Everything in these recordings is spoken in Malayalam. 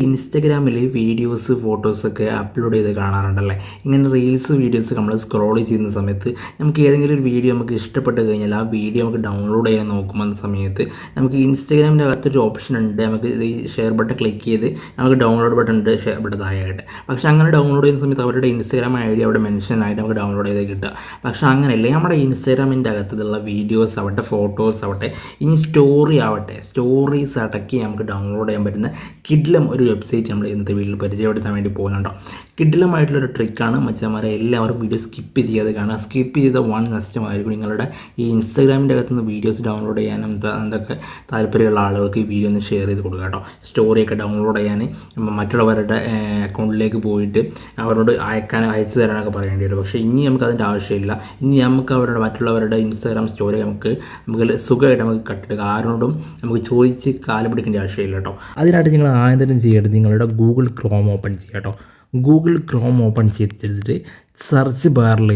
ഇൻസ്റ്റഗ്രാമിൽ വീഡിയോസ് ഫോട്ടോസൊക്കെ അപ്ലോഡ് ചെയ്ത് കാണാറുണ്ടല്ലേ. ഇങ്ങനെ റീൽസ് വീഡിയോസ് നമ്മൾ സ്ക്രോൾ ചെയ്യുന്ന സമയത്ത് നമുക്ക് ഏതെങ്കിലും ഒരു വീഡിയോ നമുക്ക് ഇഷ്ടപ്പെട്ട് കഴിഞ്ഞാൽ ആ വീഡിയോ നമുക്ക് ഡൗൺലോഡ് ചെയ്യാൻ നോക്കുമ്പോൾ സമയത്ത് നമുക്ക് ഇൻസ്റ്റഗ്രാമിൻ്റെ അകത്തൊരു ഓപ്ഷൻ ഉണ്ട്. നമുക്ക് ഈ ഷെയർ ബട്ടൺ ക്ലിക്ക് ചെയ്ത് നമുക്ക് ഡൗൺലോഡ് ബട്ടൺ ഉണ്ട് ഷെയർ ബട്ടൺ താഴെയായിട്ട്. പക്ഷേ അങ്ങനെ ഡൗൺലോഡ് ചെയ്യുന്ന സമയത്ത് അവരുടെ ഇൻസ്റ്റഗ്രാം ID അവിടെ മെൻഷൻ ആയിട്ട് നമുക്ക് ഡൗൺലോഡ് ചെയ്ത് കിട്ടുക. പക്ഷേ അങ്ങനെയല്ലേ, നമ്മുടെ ഇൻസ്റ്റഗ്രാമിൻ്റെ അകത്തുള്ള വീഡിയോസ് ആവട്ടെ ഫോട്ടോസ് ആവട്ടെ ഇനി സ്റ്റോറി ആവട്ടെ സ്റ്റോറീസ് അടക്കി നമുക്ക് ഡൗൺലോഡ് ചെയ്യാൻ പറ്റുന്ന കിഡ്ലം ഒരു വെബ്സൈറ്റ് നമ്മൾ ഇന്നത്തെ വീഡിയോയിൽ പരിചയപ്പെടുത്താൻ വേണ്ടി പോകുന്നുണ്ടോ. കിഡ്ലമായിട്ടുള്ളൊരു ട്രിക്കാണ് മച്ചന്മാരെ. എല്ലാവരും വീഡിയോ സ്കിപ്പ് ചെയ്യാതെ കാണുക. സ്കിപ്പ് ചെയ്ത വൺ നഷ്ടമായിരിക്കും. നിങ്ങളുടെ ഈ ഇൻസ്റ്റാഗ്രാമിൻ്റെ അകത്തുനിന്ന് വീഡിയോസ് ഡൗൺലോഡ് ചെയ്യാനും എന്തൊക്കെ താല്പര്യമുള്ള ആളുകൾക്ക് ഈ വീഡിയോ ഒന്ന് ഷെയർ ചെയ്ത് കൊടുക്കുക കേട്ടോ. സ്റ്റോറിയൊക്കെ ഡൗൺലോഡ് ചെയ്യാൻ മറ്റുള്ളവരുടെ അക്കൗണ്ടിലേക്ക് പോയിട്ട് അവരോട് അയച്ചു തരാനൊക്കെ പറയേണ്ടി വരും. പക്ഷേ ഇനി നമുക്ക് അതിൻ്റെ ആവശ്യമില്ല. ഇനി നമുക്ക് മറ്റുള്ളവരുടെ ഇൻസ്റ്റാഗ്രാം സ്റ്റോറി നമുക്ക് സുഖമായിട്ട് നമുക്ക് കട്ടെടുക്കുക. ആരോടും നമുക്ക് ചോദിച്ച് കാല് പിടിക്കേണ്ട ആവശ്യമില്ല കേട്ടോ. അതിനായിട്ട് നിങ്ങൾ ആദ്യം ചെയ്യേണ്ടത് നിങ്ങളുടെ ഗൂഗിൾ ക്രോം ഓപ്പൺ ചെയ്യുക കേട്ടോ. ഗൂഗിൾ ക്രോം ഓപ്പൺ ചെയ്തിട്ട് സെർച്ച് ബാറിൽ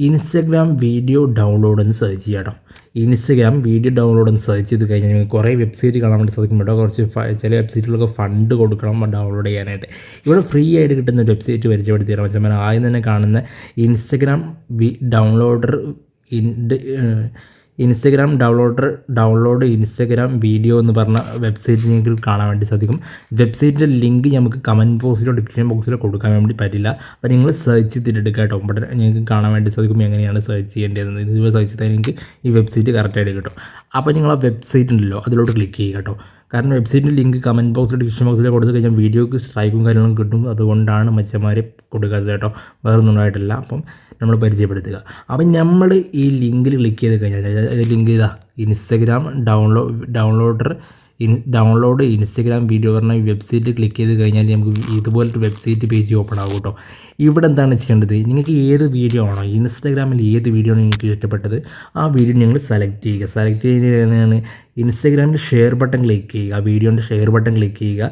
ഇൻസ്റ്റഗ്രാം വീഡിയോ ഡൗൺലോഡ് എന്ന് സെർച്ച് ചെയ്യുക കേട്ടോ. ഇൻസ്റ്റഗ്രാം വീഡിയോ ഡൗൺലോഡ് എന്ന് സെർച്ച് ചെയ്ത് കഴിഞ്ഞാൽ നിങ്ങൾക്ക് കുറേ വെബ്സൈറ്റ് കാണാൻ വേണ്ടി സാധിക്കും കേട്ടോ. കുറച്ച് ചില വെബ്സൈറ്റുകളൊക്കെ ഫണ്ട് കൊടുക്കണം ഡൗൺലോഡ് ചെയ്യാനായിട്ട്. ഇവിടെ ഫ്രീ ആയിട്ട് കിട്ടുന്ന ഒരു വെബ്സൈറ്റ് പരിചയപ്പെടുത്തി തരാം വെച്ചാൽ ആദ്യം തന്നെ കാണുന്ന ഇൻസ്റ്റഗ്രാം ഡൗൺലോഡ് ഇൻസ്റ്റഗ്രാം വീഡിയോ എന്ന് പറഞ്ഞ വെബ്സൈറ്റ് നിങ്ങൾക്ക് കാണാൻ വേണ്ടി സാധിക്കും. വെബ്സൈറ്റിൻ്റെ ലിങ്ക് നമുക്ക് കമൻറ്റ് ബോക്സിലോ ഡിസ്ക്രിപ്ഷൻ ബോക്സിലോ കൊടുക്കാൻ വേണ്ടി പറ്റില്ല. അപ്പോൾ നിങ്ങൾ സെർച്ച് ചെയ്തിട്ട് എടുക്കുക കേട്ടോ. ഇവിടെ നിങ്ങൾക്ക് കാണാൻ വേണ്ടി സാധിക്കും എങ്ങനെയാണ് സെർച്ച് ചെയ്യേണ്ടതെന്ന്. ഇത് സെർച്ച് ചെയ്താൽ നിങ്ങൾക്ക് ഈ വെബ്സൈറ്റ് കറക്റ്റായിട്ട് കിട്ടും. അപ്പോൾ നിങ്ങൾ ആ വെബ്സൈറ്റ് ഉണ്ടല്ലോ അതിലോട്ട് ക്ലിക്ക് ചെയ്യുക കേട്ടോ. കാരണം വെബ്സൈറ്റിൻ്റെ ലിങ്ക് കമൻറ്റ് ബോക്സിൽ ഡിസ്ക്രിപ്ഷൻ ബോക്സിൽ കൊടുത്തു കഴിഞ്ഞാൽ വീഡിയോക്ക് സ്ട്രൈക്കും കാര്യങ്ങളും കിട്ടും. അതുകൊണ്ടാണ് മച്ചന്മാരെ കൊടുക്കാത്തത് കേട്ടോ, വേറൊന്നും ഉണ്ടായിട്ടില്ല. അപ്പം നമ്മൾ പരിചയപ്പെടുത്തുക. അപ്പം നമ്മൾ ഈ ലിങ്കിൽ ക്ലിക്ക് ചെയ്ത് കഴിഞ്ഞാൽ ലിങ്ക് ഇതാ ഇൻസ്റ്റഗ്രാം ഡൗൺലോഡ് ഇൻസ്റ്റഗ്രാം വീഡിയോ പറഞ്ഞ ഈ വെബ്സൈറ്റ് ക്ലിക്ക് ചെയ്ത് കഴിഞ്ഞാൽ നമുക്ക് ഇതുപോലത്തെ വെബ്സൈറ്റ് പേജ് ഓപ്പൺ ആകും കേട്ടോ. ഇവിടെ എന്താണ് ചെയ്യേണ്ടത്, നിങ്ങൾക്ക് ഏത് വീഡിയോ ആണോ ഇൻസ്റ്റഗ്രാമിൽ ഏത് വീഡിയോ ആണ് നിങ്ങൾക്ക് ഇഷ്ടപ്പെട്ടത് ആ വീഡിയോ നിങ്ങൾ സെലക്ട് ചെയ്യുക. സെലക്ട് ചെയ്യുന്നതാണ് ഇൻസ്റ്റഗ്രാമിൽ ഷെയർ ബട്ടൺ ക്ലിക്ക് ചെയ്യുക. ആ വീഡിയോൻ്റെ ഷെയർ ബട്ടൺ ക്ലിക്ക് ചെയ്യുക.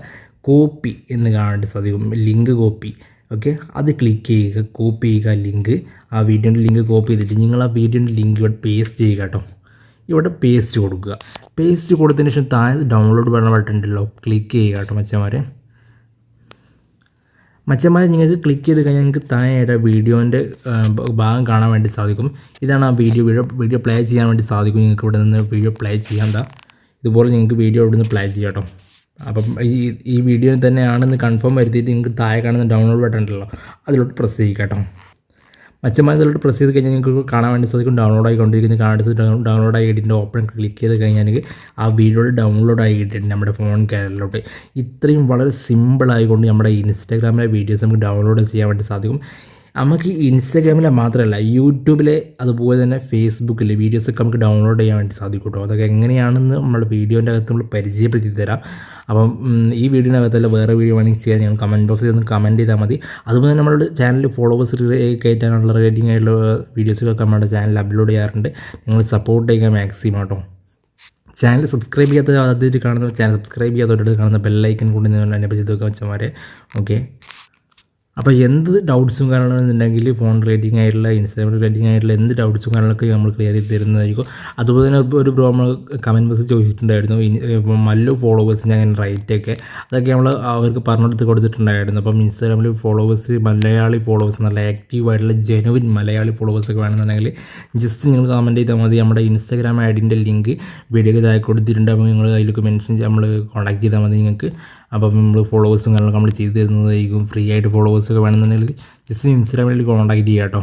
കോപ്പി എന്ന് കാണാൻ സാധിക്കും, ലിങ്ക് കോപ്പി. ഓക്കെ, അത് ക്ലിക്ക് ചെയ്യുക, കോപ്പി ചെയ്യുക ലിങ്ക്. ആ വീഡിയോൻ്റെ ലിങ്ക് കോപ്പി ചെയ്തിട്ട് നിങ്ങൾ ആ വീഡിയോൻ്റെ ലിങ്ക് ഇവിടെ പേസ്റ്റ് ചെയ്യുക കേട്ടോ. ഇവിടെ പേസ്റ്റ് കൊടുക്കുക. പേസ്റ്റ് കൊടുത്തതിന് ശേഷം താഴെ ഡൗൺലോഡ് പറഞ്ഞ ബട്ടൺ ഉണ്ടല്ലോ, ക്ലിക്ക് ചെയ്യുക കേട്ടോ മച്ചന്മാരെ. നിങ്ങൾക്ക് ക്ലിക്ക് ചെയ്ത് കഴിഞ്ഞാൽ നിങ്ങൾക്ക് താഴെ വീഡിയോൻ്റെ ഭാഗം കാണാൻ വേണ്ടി സാധിക്കും. ഇതാണ് ആ വീഡിയോ പ്ലേ ചെയ്യാൻ വേണ്ടി സാധിക്കും. നിങ്ങൾക്ക് ഇവിടെ നിന്ന് വീഡിയോ പ്ലേ ചെയ്യാൻ ഇതുപോലെ നിങ്ങൾക്ക് വീഡിയോ ഇവിടെ നിന്ന് പ്ലേ ചെയ്യാം കേട്ടോ. അപ്പം ഈ വീഡിയോ തന്നെയാണെന്ന് കൺഫേം വരുത്തിയിട്ട് നിങ്ങൾക്ക് താഴെ കാണുന്ന ഡൗൺലോഡ് ബട്ടൺ ഉണ്ടല്ലോ അതിലോട്ട് പ്രസ് ചെയ്യുക കേട്ടോ. ഇതിലോട്ട് പ്രസ് ചെയ്ത് കഴിഞ്ഞാൽ നിങ്ങൾക്ക് കാണാൻ വേണ്ടി സാധിക്കും ഡൗൺലോഡ് ആയിക്കൊണ്ടിരിക്കുന്നത്. ഡൗൺലോഡ് ആയി കിട്ടിയിട്ട് ഓപ്പൺ ക്ലിക്ക് ചെയ്ത് കഴിഞ്ഞാൽ ആ വീഡിയോയുടെ ഡൗൺലോഡ് ആയി കിട്ടിയിട്ടുണ്ട് നമ്മുടെ ഫോൺ ക്യാമറയിലോട്ട്. ഇത്രയും വളരെ സിമ്പിളായിക്കൊണ്ട് നമ്മുടെ ഇൻസ്റ്റാഗ്രാമിലെ വീഡിയോസ് നമുക്ക് ഡൗൺലോഡ് ചെയ്യാൻ വേണ്ടി സാധിക്കും. നമുക്ക് ഇൻസ്റ്റാഗ്രാമിലെ മാത്രമല്ല യൂട്യൂബിലെ അതുപോലെ തന്നെ ഫേസ്ബുക്കിലെ വീഡിയോസൊക്കെ നമുക്ക് ഡൗൺലോഡ് ചെയ്യാൻ വേണ്ടി സാധിക്കും കേട്ടോ. അതൊക്കെ എങ്ങനെയാണെന്ന് നമ്മൾ വീഡിയോൻ്റെ അകത്ത് നമ്മൾ പരിചയപ്പെടുത്തി തരാം. അപ്പം ഈ വീഡിയോനകത്തല്ല വേറെ വീഡിയോ വേണമെങ്കിൽ ചെയ്യാൻ നിങ്ങൾ കമൻറ്റ് ബോക്സിൽ ഒന്ന് കമൻറ്റ് ചെയ്താൽ മതി. അതുപോലെ നമ്മുടെ ചാനലിൽ ഫോളോവേഴ്സ് കയറ്റാനുള്ള റേറ്റിംഗ് ആയിട്ടുള്ള വീഡിയോസൊക്കെ നമ്മുടെ ചാനലിൽ അപ്ലോഡ് ചെയ്യാറുണ്ട്. നിങ്ങൾ സപ്പോർട്ട് ചെയ്യുക മാക്സിമം കേട്ടോ. ചാനൽ സബ്സ്ക്രൈബ് ചെയ്യാത്ത ആദ്യമായിട്ട് കാണുന്ന ചാനൽ സബ്സ്ക്രൈബ് ചെയ്യാത്തവരുടെ കാണുന്ന ബെല്ലൈക്കൻ കൊണ്ട് നിങ്ങൾ എന്നെ ചെയ്ത് വെക്കാൻ വെച്ചമാരെ. ഓക്കെ, അപ്പോൾ എന്ത് ഡൗട്ട്സും കാര്യങ്ങളെന്നുണ്ടെങ്കിൽ ഫോൺ റേറ്റിംഗ് ആയിട്ടുള്ള ഇൻസ്റ്റാഗ്രാം റേറ്റിംഗ് ആയിട്ടുള്ള എന്ത് ഡൗട്ട്സും കാര്യങ്ങളൊക്കെ നമ്മൾ ക്ലിയർ ചെയ്ത് തരുന്നതായിരിക്കും. അതുപോലെ തന്നെ ഒരു ബ്രോ നമ്മൾ കമൻറ്റ് ബോക്സിൽ ചോദിച്ചിട്ടുണ്ടായിരുന്നു മല്ലു ഫോളോവേഴ്സിൻ്റെ അങ്ങനെ റേറ്റൊക്കെ അതൊക്കെ നമ്മൾ അവർക്ക് പറഞ്ഞെടുത്ത് കൊടുത്തിട്ടുണ്ടായിരുന്നു. അപ്പം ഇൻസ്റ്റാഗ്രാമിൽ മലയാളി ഫോളോവേഴ്സ് നല്ല ആക്റ്റീവായിട്ടുള്ള ജെനുവിൻ മലയാളി ഫോളോവേഴ്സൊക്കെ വേണമെന്നുണ്ടെങ്കിൽ ജസ്റ്റ് നിങ്ങൾ കമൻറ്റ് ചെയ്താൽ മതി. നമ്മുടെ ഇൻസ്റ്റാഗ്രാം ഐഡിൻ്റെ ലിങ്ക് വീഡിയോയ്ക്ക് താഴെ കൊടുത്തിട്ടുണ്ട്. അപ്പോൾ നിങ്ങൾ അതിലേക്ക് നമ്മൾ കോൺടാക്ട് ചെയ്താൽ മതി നിങ്ങൾക്ക്. അപ്പം നമ്മൾ ഫോളോവേഴ്സും കാര്യങ്ങളൊക്കെ നമ്മൾ ചെയ്ത് തരുന്നതായിരിക്കും. ഫ്രീ ആയിട്ട് ഫോളോവേഴ്സൊക്കെ വേണമെന്നുണ്ടെങ്കിൽ ജസ്റ്റ് ഇൻസ്റ്റാഗ്രാമിൽ കോൺടാക്ട് ചെയ്യാം കേട്ടോ.